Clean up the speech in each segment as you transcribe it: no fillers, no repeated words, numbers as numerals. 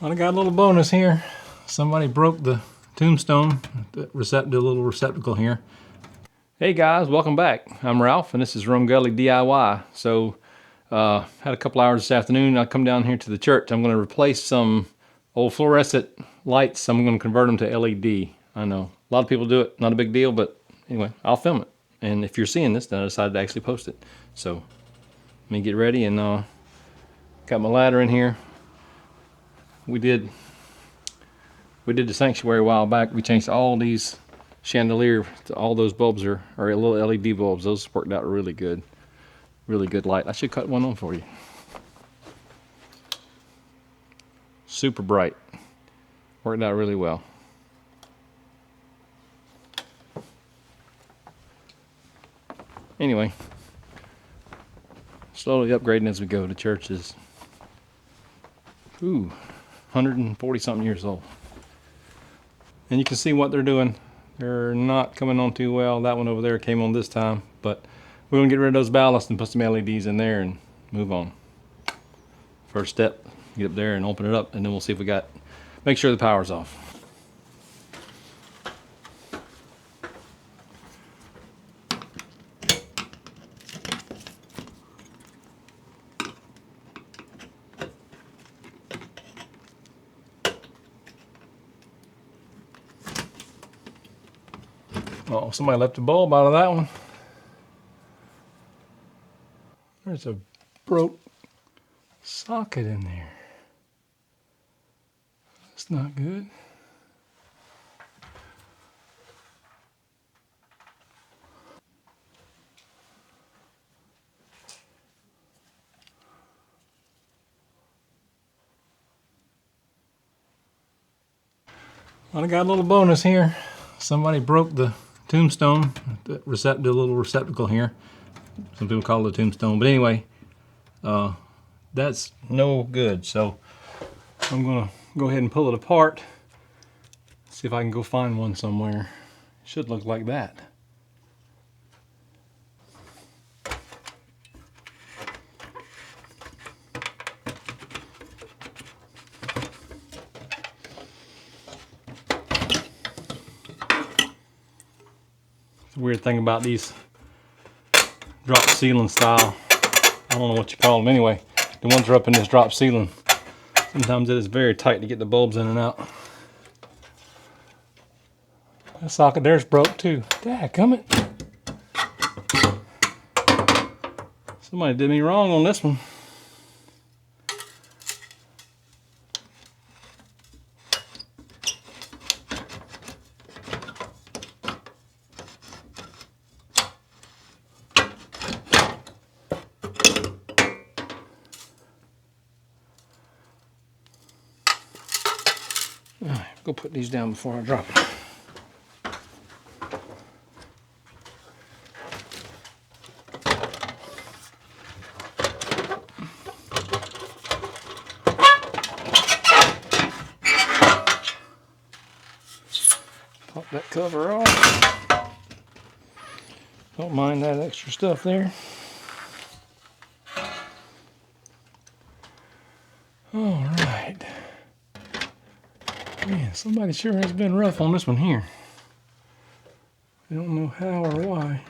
Well, I got a little bonus here. Somebody broke the tombstone, the little receptacle here. Hey guys, welcome back. I'm Ralph, and this is Rum Gully DIY. So, had a couple hours this afternoon. I come down here to the church. I'm going to replace some old fluorescent lights. I'm going to convert them to LED. I know a lot of people do it. Not a big deal, but anyway, I'll film it. And if you're seeing this, then I decided to actually post it. So, let me get ready and got my ladder in here. We did the sanctuary a while back. We changed all these chandelier to all those bulbs are little LED bulbs. Those worked out really good light. I should cut one on for you. Super bright. Worked out really well. Anyway, slowly upgrading as we go. The church is 140 something years old. And you can see what they're doing. They're not coming on too well. That one over there came on this time, but we're gonna get rid of those ballasts and put some LEDs in there and move on. First step, get up there and open it up, and then we'll see if make sure the power's off. Oh, somebody left a bulb out of that one. There's a broke socket in there. That's not good. Well, I got a little bonus here. Somebody broke the tombstone, the little receptacle here. Some people call it a tombstone, but anyway, that's no good. So I'm gonna go ahead and pull it apart. See if I can go find one somewhere. It should look like that. The weird thing about these drop ceiling style, I don't know what you call them anyway, the ones that are up in this drop ceiling, sometimes it is very tight to get the bulbs in and out. That socket there's broke too. Dadgummit. Somebody did me wrong on this one. Alright, go put these down before I drop them. Pop that cover off. Don't mind that extra stuff there. All right. Man, somebody sure has been rough on this one here. I don't know how or why.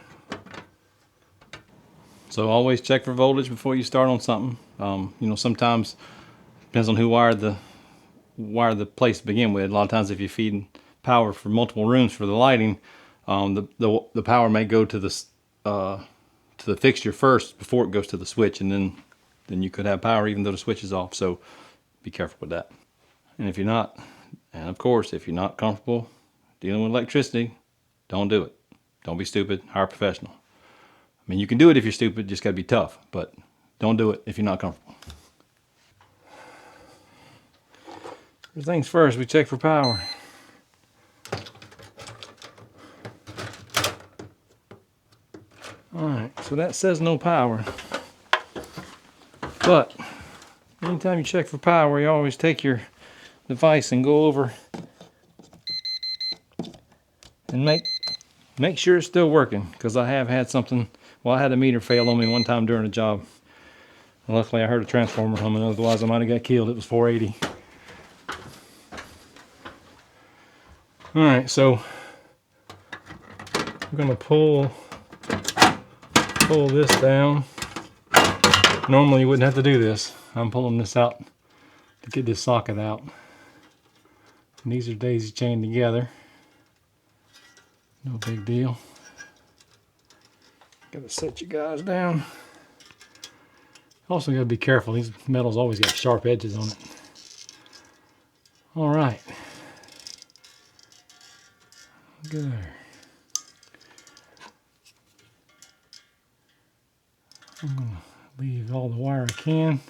So always check for voltage before you start on something. You know, sometimes depends on who wired the place to begin with. A lot of times, if you're feeding power for multiple rooms for the lighting, the power may go to the fixture first before it goes to the switch, and then you could have power even though the switch is off. So be careful with that. And if you're not, and of course, if you're not comfortable dealing with electricity, don't do it. Don't be stupid. Hire a professional. I mean, you can do it if you're stupid. Just gotta be tough. But don't do it if you're not comfortable. First things first, we check for power. Alright, so that says no power. But anytime you check for power, you always take your device and go over and make sure it's still working, because I have had something. Well, I had a meter fail on me one time during a job. And luckily I heard a transformer humming, otherwise I might have got killed. It was 480. All right, so I'm gonna pull this down. Normally you wouldn't have to do this. I'm pulling this out to get this socket out. And these are daisy chained together. No big deal. Gotta set you guys down. Also gotta be careful. These metals always got sharp edges on it. All right. Good. I'm gonna leave all the wire I can.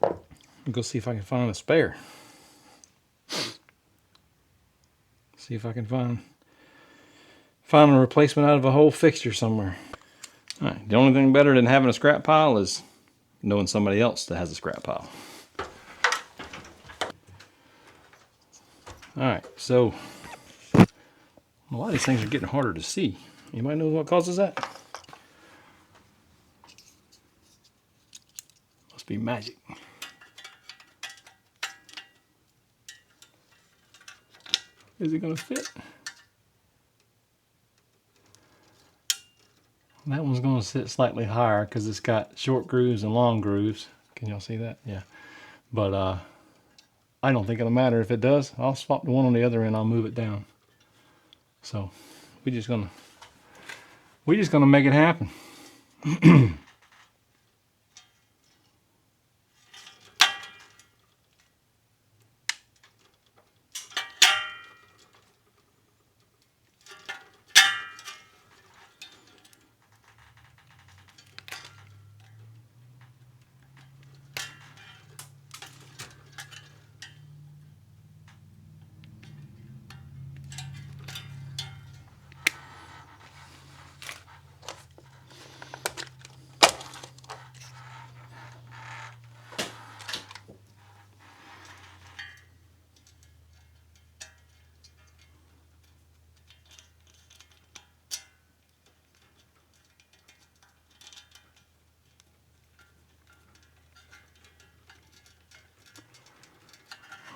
I'll go see if I can find a spare. See if I can find a replacement out of a whole fixture somewhere. All right, the only thing better than having a scrap pile is knowing somebody else that has a scrap pile. All right, so a lot of these things are getting harder to see. Anybody know what causes that? Must be magic. Is it gonna fit? That one's gonna sit slightly higher because it's got short grooves and long grooves. Can y'all see that? Yeah. But I don't think it'll matter if it does. I'll swap the one on the other end. I'll move it down. So we're just gonna make it happen.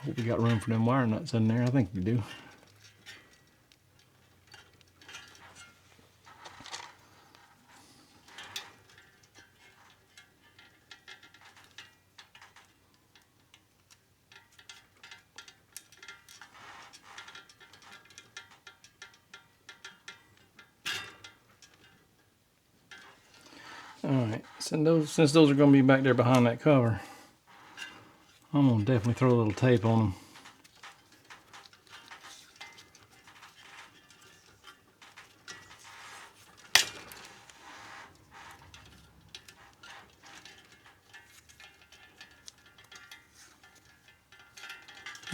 Hope you got room for them wire nuts in there. I think you do. All right, since those are going to be back there behind that cover, I'm going to definitely throw a little tape on them.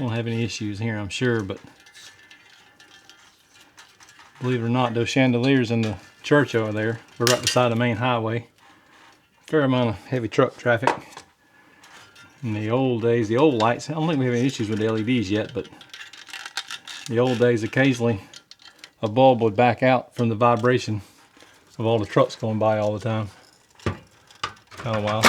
Won't have any issues here, I'm sure, but believe it or not, those chandeliers in the church over there, we're right beside the main highway. Fair amount of heavy truck traffic. In the old days, the old lights, I don't think we have any issues with the LEDs yet, but the old days, occasionally a bulb would back out from the vibration of all the trucks going by all the time. Kind of wild.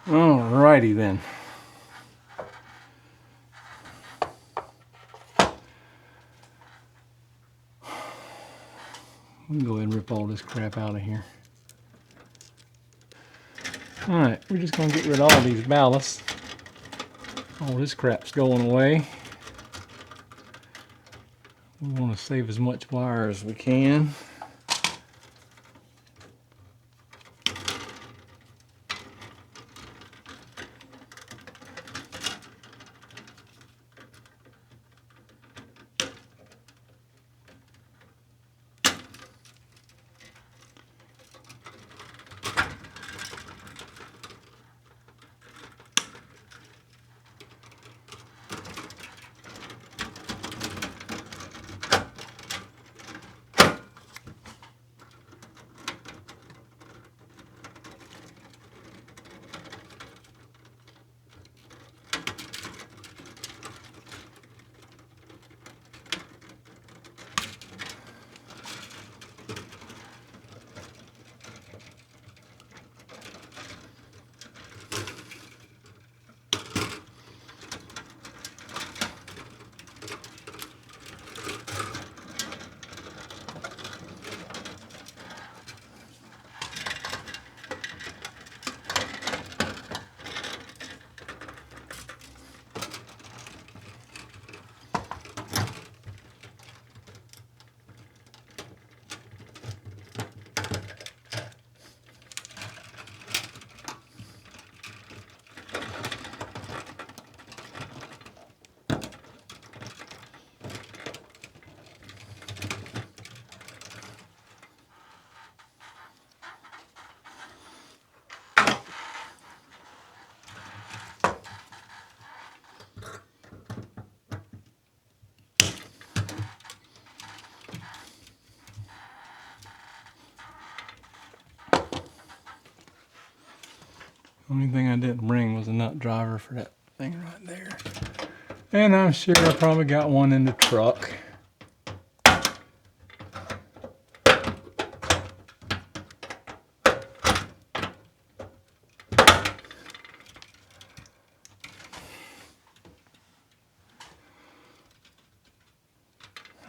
Alrighty then. We can go ahead and rip all this crap out of here. Alright, we're just going to get rid of all these ballasts. All this crap's going away. We want to save as much wire as we can. Only thing I didn't bring was a nut driver for that thing right there. And I'm sure I probably got one in the truck.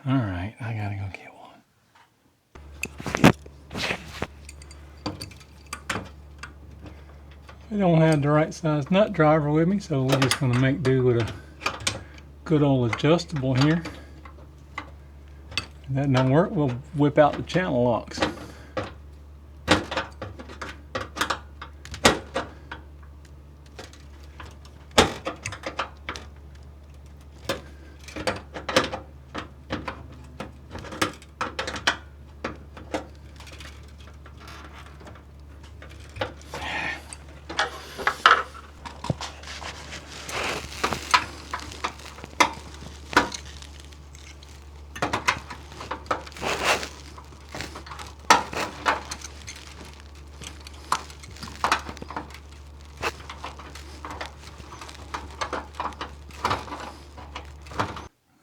All right, I gotta go get one. I don't have the right size nut driver with me, so we're just gonna make do with a good old adjustable here. If that doesn't work, we'll whip out the channel locks.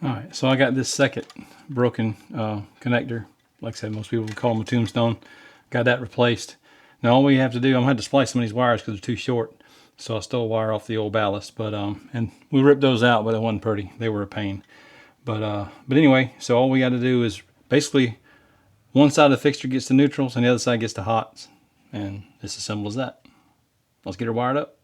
Alright, so I got this second broken connector. Like I said, most people would call them a tombstone. Got that replaced. Now all we have to do, I'm going to have to splice some of these wires because they're too short. So I stole a wire off the old ballast. But and we ripped those out, but it wasn't pretty. They were a pain. But anyway, so all we got to do is basically one side of the fixture gets the neutrals and the other side gets the hots. And it's as simple as that. Let's get her wired up.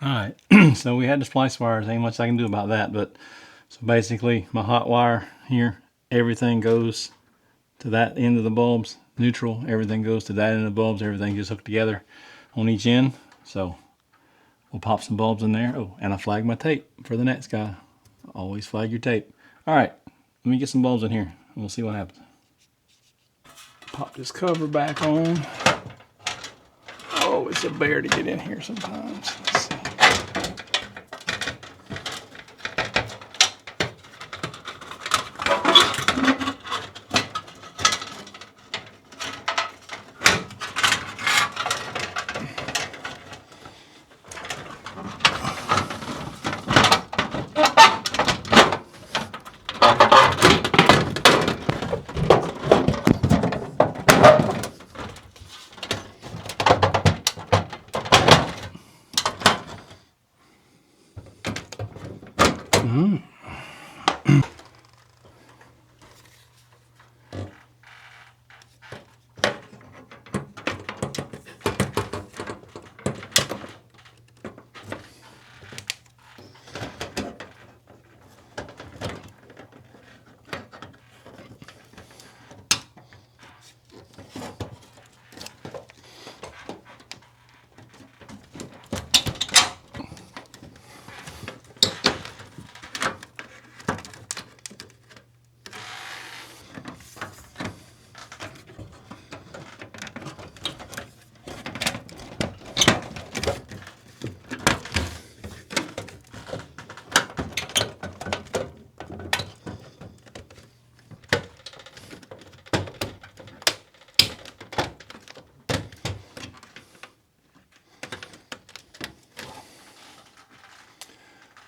All right, so we had the splice wires. Ain't much I can do about that, but so basically my hot wire here, everything goes to that end of the bulbs. Neutral, everything goes to that end of the bulbs. Everything just hooked together on each end. So we'll pop some bulbs in there. Oh, and I flagged my tape for the next guy. Always flag your tape. All right, let me get some bulbs in here and we'll see what happens. Pop this cover back on. Oh, it's a bear to get in here sometimes. Let's see.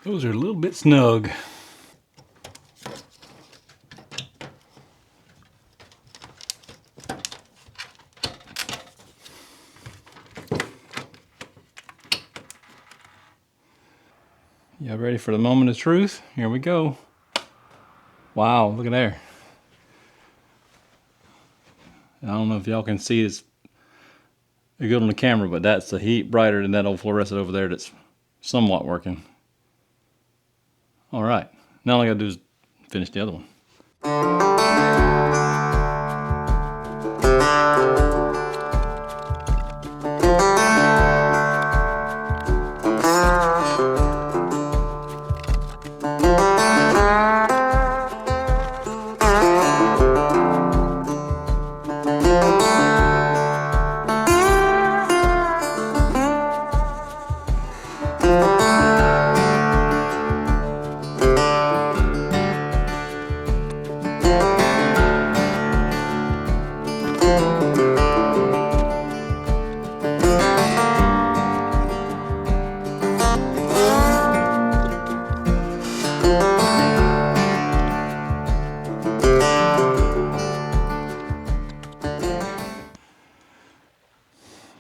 Those are a little bit snug. Y'all ready for the moment of truth? Here we go. Wow, look at there. I don't know if y'all can see it's good on the camera, but that's a heat brighter than that old fluorescent over there that's somewhat working. All right, now all I gotta do is finish the other one.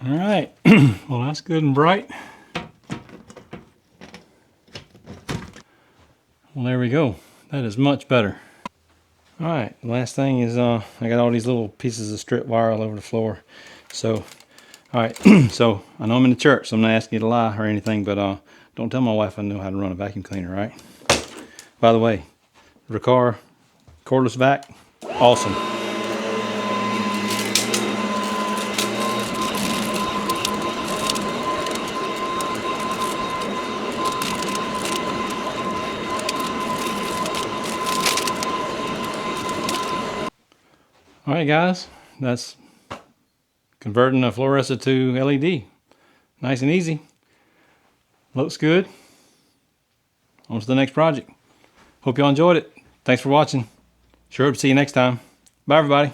All right, well that's good and bright. Well, there we go. That is much better. All right, the last thing is I got all these little pieces of strip wire all over the floor. So, all right, so I know I'm in the church, so I'm not asking you to lie or anything, but don't tell my wife I know how to run a vacuum cleaner, right? By the way, Riccar cordless vac, awesome. All right, guys, that's converting a fluorescent to LED. Nice and easy. Looks good. On to the next project. Hope y'all enjoyed it. Thanks for watching. Sure hope to see you next time. Bye, everybody.